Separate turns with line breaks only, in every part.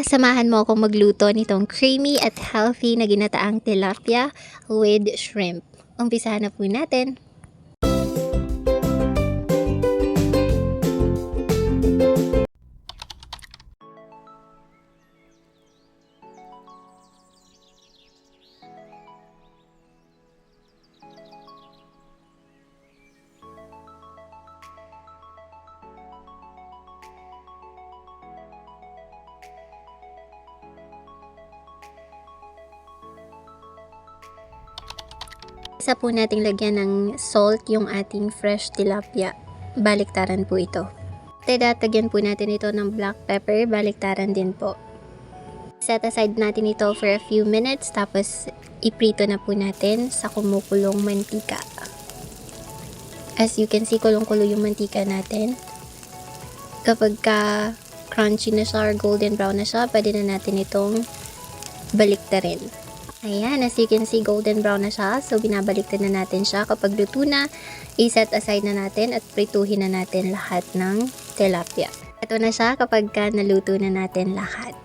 samahan mo akong magluto nitong creamy at healthy na ginataang tilapia with shrimp. Umpisahan na po natin. Isa po nating lagyan ng salt yung ating fresh tilapia. Baliktaran po ito. Tatagyan po natin ito ng black pepper. Baliktaran din po. Set aside natin ito for a few minutes. Tapos iprito na po natin sa kumukulong mantika. As you can see, kulong-kulo yung mantika natin. Kapag crunchy na siya or golden brown na siya, pwede na natin itong baliktarin. Ayan, as you can see, golden brown na siya. So, binabaliktad na natin siya. Kapag luto na, i-set aside na natin at prituhin na natin lahat ng tilapia. Ito na siya kapag naluto na natin lahat.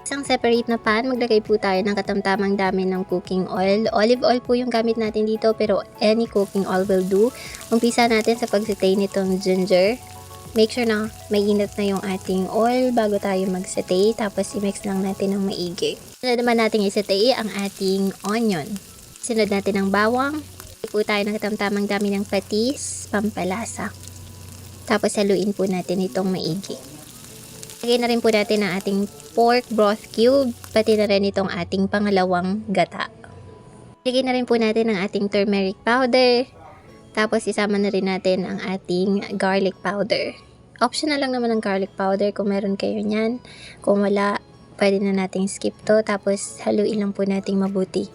Isang separate na pan, maglagay po tayo ng katamtamang dami ng cooking oil. Olive oil po yung gamit natin dito, pero any cooking oil will do. Umpisa natin sa pag-saute nitong ginger. Make sure na mainit na yung ating oil bago tayo mag-saute. Tapos i-mix lang natin ng maigi. Sunod naman natin i-saute ang ating onion. Sunod natin ang bawang. Po tayo ng katamtamang dami ng patis, pampalasa. Tapos haluin po natin itong maigi. Lagay na rin po natin ang ating pork broth cube, pati na rin itong ating pangalawang gata. Lagay na rin po natin ang ating turmeric powder. Tapos isama na rin natin ang ating garlic powder. Optional lang naman ang garlic powder kung meron kayo niyan. Kung wala, pwede na nating skip to. Tapos haluin lang po nating mabuti.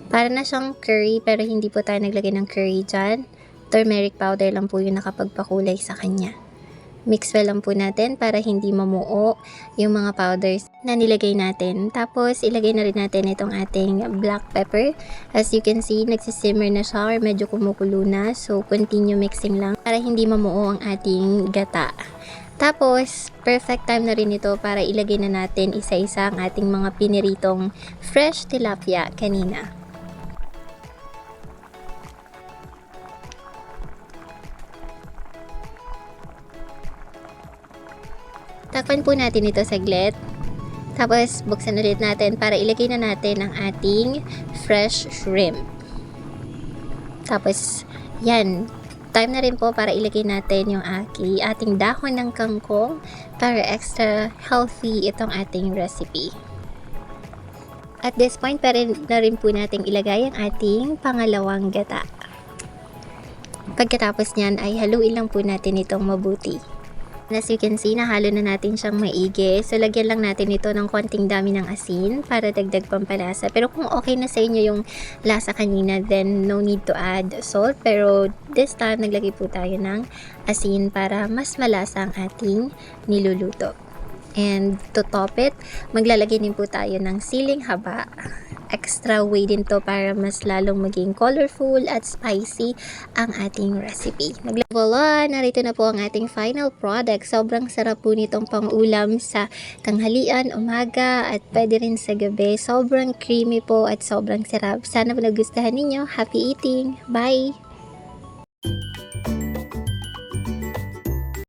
Para na siyang curry, pero hindi po tayo naglagay ng curry dyan. Turmeric powder lang po yung nakapagpakulay sa kanya. Mix well lang po natin para hindi mamuo yung mga powders na nilagay natin. Tapos ilagay na rin natin itong ating black pepper. As you can see, nagsisimmer na siya or medyo kumukulo na. So continue mixing lang para hindi mamuo ang ating gata. Tapos, perfect time na rin ito para ilagay na natin isa-isa ang ating mga piniritong fresh tilapia kanina. Takpan po natin ito saglit. Tapos, buksan ulit natin para ilagay na natin ang ating fresh shrimp. Tapos, yan. Time na rin po para ilagay natin yung ating dahon ng kangkong para extra healthy itong ating recipe. At this point, na rin po natin ilagay ang ating pangalawang gata. Pagkatapos niyan ay haluin lang po natin itong mabuti. As you can see, nahalo na natin siyang maigi. So, lagyan lang natin ito ng konting dami ng asin para dagdag pampalasa. Pero kung okay na sa inyo yung lasa kanina, then no need to add salt. Pero this time, naglagay po tayo ng asin para mas malasa ang ating niluluto. And to top it, maglalagay din po tayo ng siling haba. Extra way din to para mas lalong maging colorful at spicy ang ating recipe. Voila! Narito na po ang ating final product. Sobrang sarap po nitong pang-ulam sa tanghalian, umaga at pwede rin sa gabi. Sobrang creamy po at sobrang sarap. Sana po nagustuhan ninyo. Happy eating! Bye!